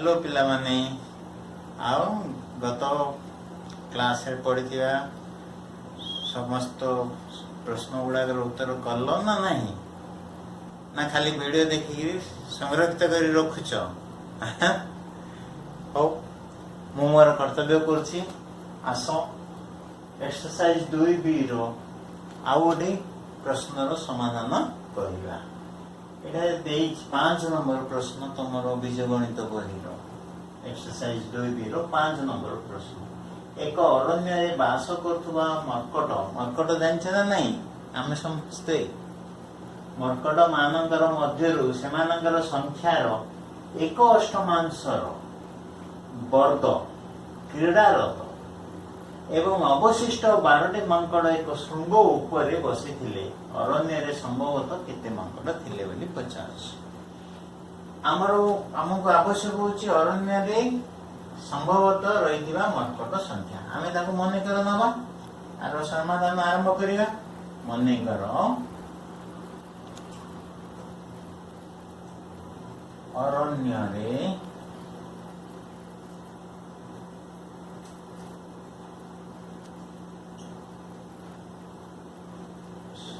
Hello पिला माने आओ गत क्लास रे पढ़िथिबा समस्त प्रश्न गुड़ाक उत्तर कल ना नहीं ना खाली वीडियो देखिए संरक्षित कर रखुच हो मु मोर कर्तव्य करुछि आस एक्सरसाइज 2B रो आउ गोटे प्रश्न रो समाधान करिवा। एटा 5 नंबर प्रश्न तुमर बीजगणित बही रो एक्सरसाइज 2B रो 5 नंबर प्रश्न। एक अरण्य रे बास करथुवा मर्कट जानछ ना नहीं आमे समस्ते मर्कट मानकर मध्यरु सेमानकर संख्यार 1/8 वर्ग क्रीडारत एवं अवशिष्ट 12टी मांकड़ एक शृंग उपरे बसिथिले अरण्य रे संभवतः केते मांकड़ थिले बोली पचास। हमको आवश्यक होची अरण्य रे संभवतः रहिथिबा मर्कट संख्या। आमे ताको मने कर नबा आरो समाधान आरंभ करिवा। मने कर अरण्य रे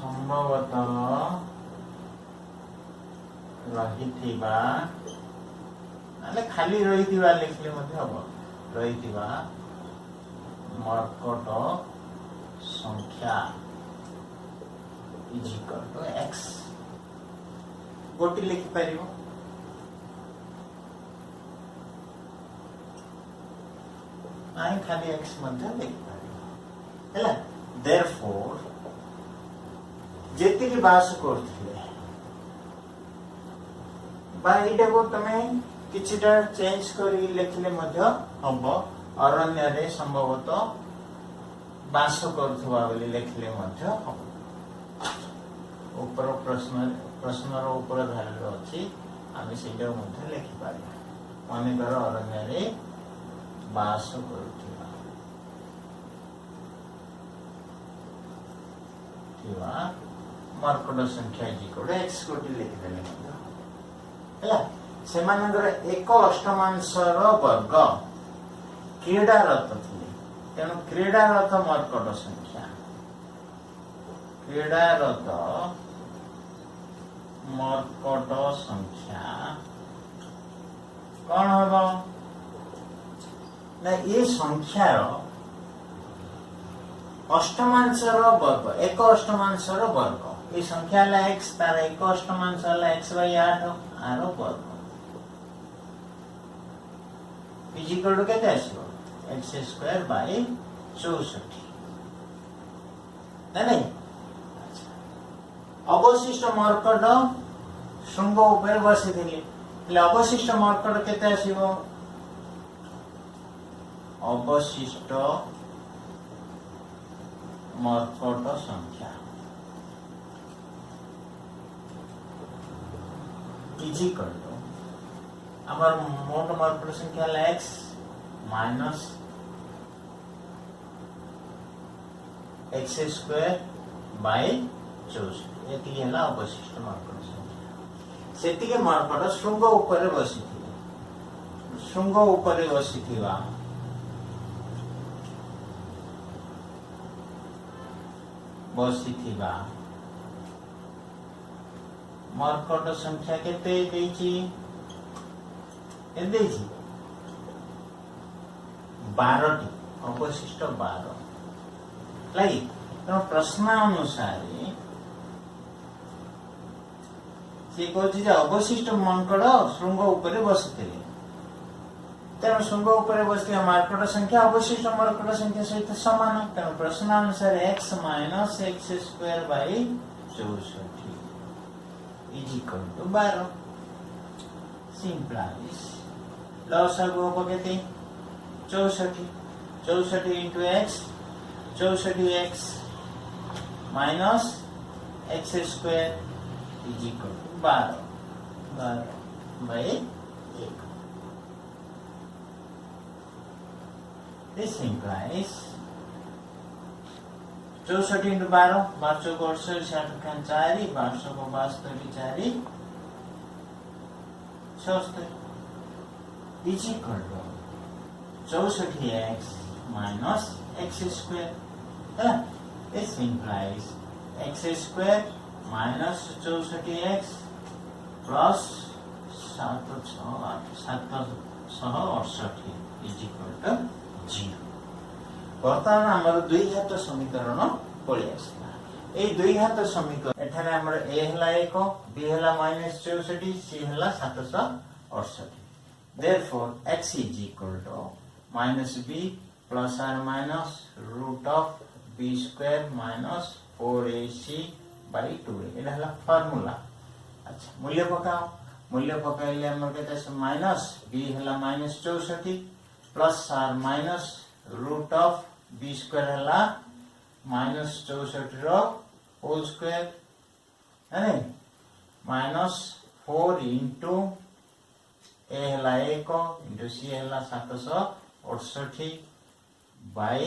संभवतः रहिथिबा नाले खाली रहिथिबा लिखले मध्ये हबो रहिथिबा मर्कट संख्या इज इक्वल टू x गोटी लिखि परिबो। आई खाली x मध्ये लिखि परिबो हैला। देयरफॉर जेति की बास करथिले बा एटा को तमे किछिटा चेंज करी लिखले मध्ये हबो अरण्य रे संभवतः बास करथुवा बोली लिखले मध्ये हबो। ऊपर प्रश्नर ऊपर धारले अछि आमे सेटा मध्ये लिखि पारिबा। माने कर अरण्य रे बास करथुवा मर्कट संख्या x कोटी लिखिदेले हैला। सेमानंदर 1/8 वर्ग क्रीडारत थिले तेणु क्रीडारत मर्कट संख्या क्रीडारत मर्कट संख्या कौन हबो ना ये संख्यार अष्टमांशर वर्ग 1/8 वर्ग ये संख्या ला x तार 1/8 ला x/8 आरो वर्ग इक्वल टू केते आसीबो x² / 64 नहीं। अवशिष्ट मर्कट शृंग ऊपर बसिथिले એટલે अवशिष्ट मर्कट केते आसीबो अवशिष्ट मर्कट संख्या इज इक्वल टू हमर मोट मर्कट संख्या ला x माइनस x² बाय 64 एति हैला अवशिष्ट मर्कट संख्या। सेति के मर्कट शृंग ऊपर बसिथिले शृंग ऊपर बसिथिबा मर्कट संख्या केते देछि 12टी अवशिष्ट 12 लाई। तो प्रश्न अनुसार से कहछि जे अवशिष्ट मर्कट शृंग ऊपर बसिथिले तेणु शृंग ऊपर बसिथिबा मर्कट संख्या अवशिष्ट मर्कट संख्या सहित समान। तेणु प्रश्न अनुसार x माइनस x² by 64 is equal to 12। Simplify लसागु पकेते 64 into x 64x minus x² is equal to 12 by 1। This implies 64 into 12 12 को 68 4 12 को 72 4 76 is equal to 64x minus x square है। This implies x square minus 64x plus 768 is equal to 0। बर्तमान आमर दुई घात समीकरण पलि आसला। ए दुई घात समीकरण एठारे आमर ए हला 1 बी हला माइनस 64 सी हला 768। Therefore x is equal to minus b plus or minus root of b square minus 4ac by 2a। एटा हला फार्मूला। अच्छा मूल्य पकाओ। मूल्य पकाइले हमर केते माइनस b हला minus 64 plus or minus root of b square हला माइनस 64 रो होल स्क्वायर है माइनस 4 इंटू ए हला 1 इंटू सी हला 768 बाय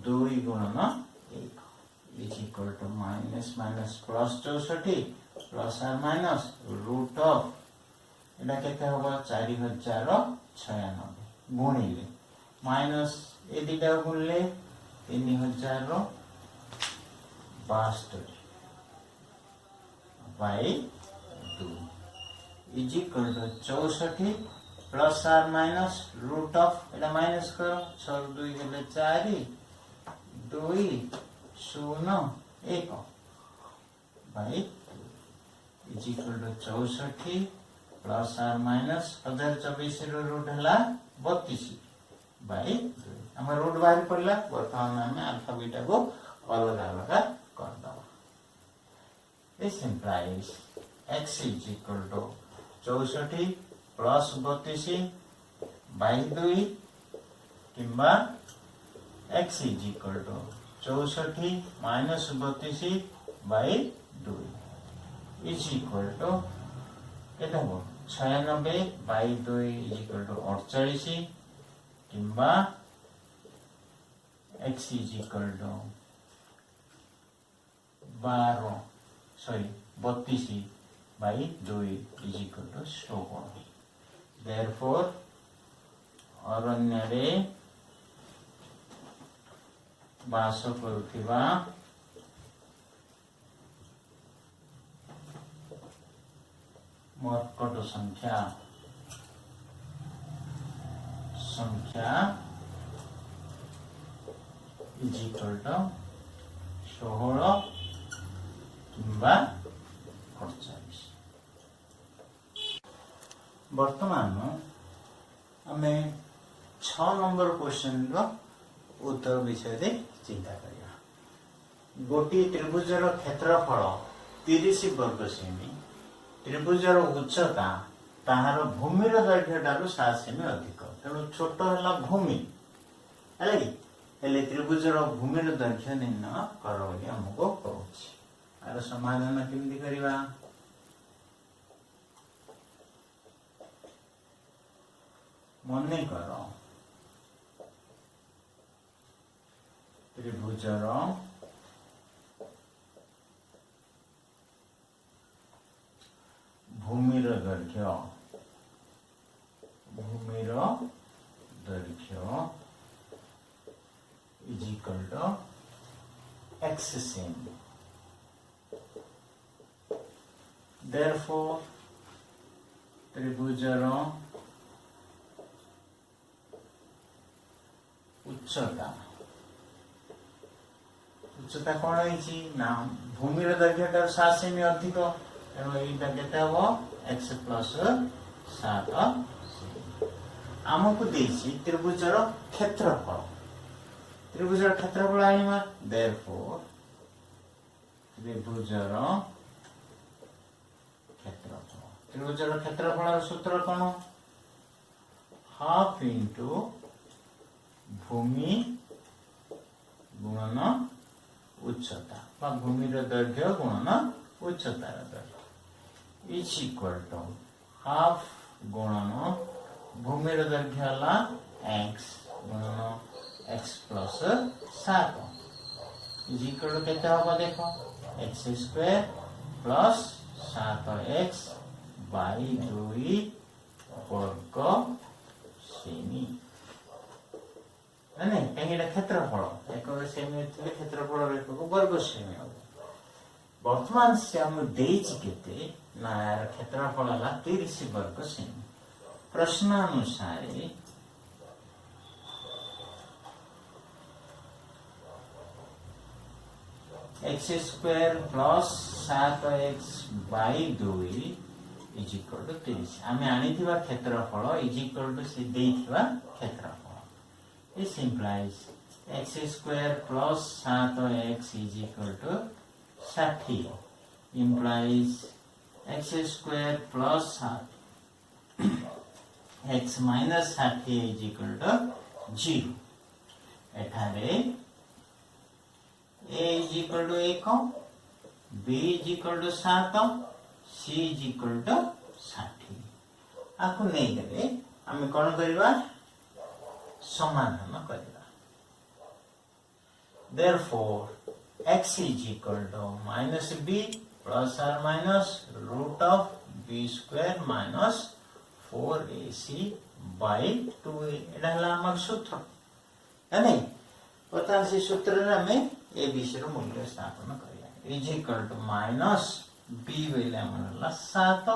2 गुणन 1 is equal to minus minus plus 64 plus or minus root of एटा केते होबो 4096 गुणिले माइनस ए दिटा गुणले 3072 by 2 is equal to 64 plus or minus root of एटा माइनस करो 6 2 गेले 4 2 0 1 by is equal to 64 plus or minus 1024 रो रूट हला 32 बाय 2 हम रूट बाहर पड़ला। वर्तमान में अल्फा बीटा को अलग अलग कर दबा। This implies x is equal to 64 plus 32 by 2 किंबा x is equal to 64 minus 32 by 2 is equal to केटा हो 96 बाय 2 इज इक्वल टू 48 किंबा x is equal to 32 by 2 is equal to 16। Therefore, अरण्य बास करुथिबा मर्कट संख्या इज इक्वल टू 16 किंबा 48। वर्तमान आम 6 number question रो उत्तर विषय रे चिंता करिया। गोटी त्रिभुजर क्षेत्रफल 30 वर्ग सेमी, त्रिभुजर उच्चता ताहार भूमिर दैर्घ्य ठारू 7 सेमी अधिक। तेणु छोट है भूमि है हेले त्रिभुजर भूमिर दैर्घ्य निर्णय कर आमको कहूँ। आर समाधान केमती करवा मन कर त्रिभुजर भूमिर दैर्घ्य is equal to x semi. Therefore, त्रिभुजर उच्चता कौन है ना भूमिर दैर्घ्य 7 सेमी अधिक। तेणु यहाँ केते हम x प्लस 7 आमको देछि त्रिभुजर क्षेत्रफल। त्रिभुजर क्षेत्रफल आनिमा। देयरफॉर त्रिभुजर क्षेत्रफल सूत्र कौन हाफ इंटू भूमि गुणन उच्चता बा भूमिर दैर्घ्य गुणन उच्चतार दैर्घ्य इज इक्वल टू हाफ गुणन भूमिर दैर्घ्य हला x गुणन x plus 7 is equal to केते होबा देखो x square plus 7x bye 2 वर्ग ଏଇଟା କ୍ଷେତ୍ରଫଳ ଏକକ ସେମି ଥିଲେ କ୍ଷେତ୍ରଫଳ ଏକକ ବର୍ଗ ସେମି ହବ। ବର୍ତ୍ତମାନ ସେ ଆମକୁ ଦେଇଛି କେତେ ନା ଏହାର କ୍ଷେତ୍ରଫଳ ହେଲା 30 ବର୍ଗ ସେମି। ପ୍ରଶ୍ନ ଅନୁସାରେ x square plus 7x by 2 is equal to 30 आम आनी क्षेत्रफल इज इक्वल टू से क्षेत्रफल this implies x square plus 7x is equal to 60 implies x square plus 7x minus 60 is equal to 0 एठारे A is equal to 1, B is equal to 7, C is equal to 60 आपको नहीं देवे आम कौन करवा समाधान करवा। Therefore x is equal to minus b plus or minus root of b square minus 4ac by 2a एटा हला हमर सूत्र है नहीं वर्तमान से सूत्र रे हमें ए विषय मूल्य स्थापन करिया is equal to minus b वेले हमला 7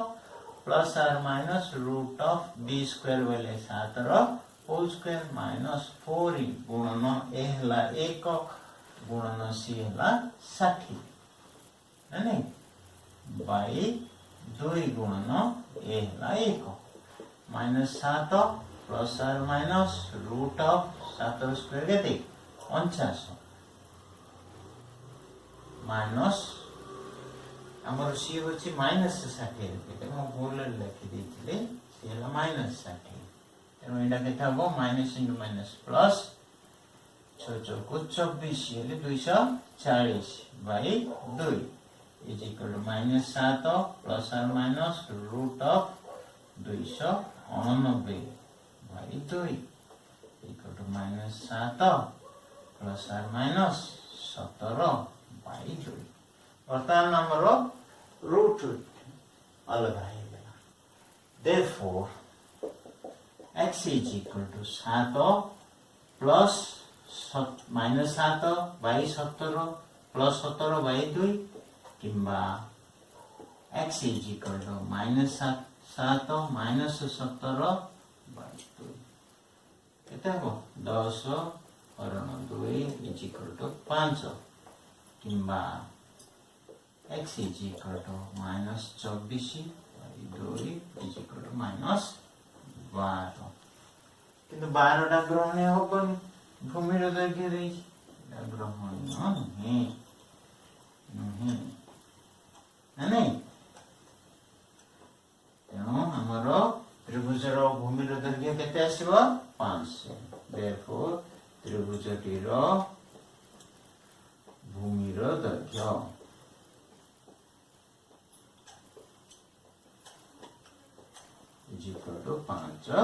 plus or minus root of b square वेले 7 रो होल स्क्वायर माइनस 4 गुणन ए हला 1 गुणन सी हला 60 है नहीं बाई 2 गुणन ए हला 1 minus 7 plus or minus root of 7 square केते 49 माइनस आमर सी होची माइनस 60 रुपये मो भूल लिखि देथिले सी हला माइनस 60 एनो एटा केथा हो माइनस इनटू माइनस प्लस 6 को 24 हेले 240 by 2 is equal to minus 7 plus or minus root of 289 by 2 equal to minus 7 plus or minus 17 by 2 वर्तमान नंबर रूट अलग है therefore x is equal to 7 plus minus 7 by 17 plus 17 by 2 किंबा x is equal to minus 7 minus 17 by 2 केते हो 10 हरण 2 is equal to 5 किंबा x is equal to minus 24 by 2 is equal to minus 12 किंतु 12 टा ग्रहणीय होबनी भूमिर दैर्घ्य देछि ग्रहणीय नहीं नहीं नहीं तेणु हमर त्रिभुजर भूमिर दैर्घ्य केते आसीबो 500 therefore त्रिभुजटीर भूमिर दैर्घ्य is equal to 5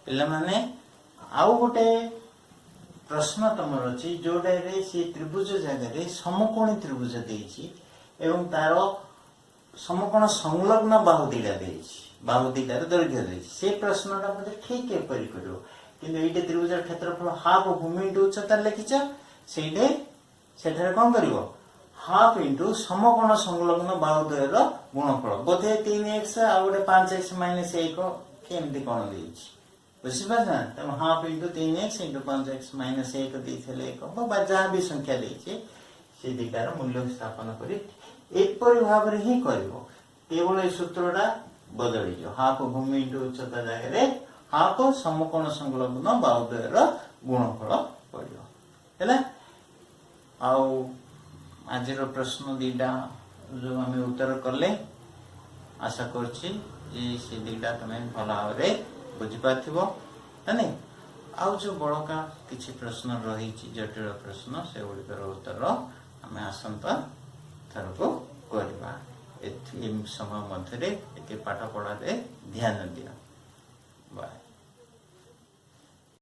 पिला माने आउ गोटे प्रश्न तमर अछि जोडा रे से त्रिभुज जगह रे समकोणी त्रिभुज देछि एवं तार समकोण संलग्न बाहु दिला देछि बाहु दिला रे दैर्घ्य देछि से प्रश्नटा मते ठीक के परि करियो किंतु एटे त्रिभुज क्षेत्रफल हाफ भूमि इंटू उच्चता लिखिछ सेटे सेठारे कोन करिवो हाफ इंटू समकोण संलग्न बाहु द्वयर गुणफल बोधे 3x आ गोटे 5x माइनस 1 केमति कोन देछि बुझि पाछन त half into 3x into 5x minus 1 देथिले 1 बा जहा भी संख्या देछि से दिगार मूल्य स्थापन करी एपरि भाव रे ही करबो केवल ए सूत्रटा बदली जो हाफ भूमि इंटू उच्चता जगह रे हाफ समकोण संलग्न बाहु द्वयर गुणफल पड़ियो हैला आउ आज प्रश्न दीटा जो आम उत्तर कले आशा करछि से दीटा तुम भल भाव बुझी पाथिबो है आउ जो बड़का किछि प्रश्न रही जटिल प्रश्न से गुड़िकर उत्तर आम आसंता थर को करबा समय मध्य पाठ पढ़ा ध्यान दिया बाय।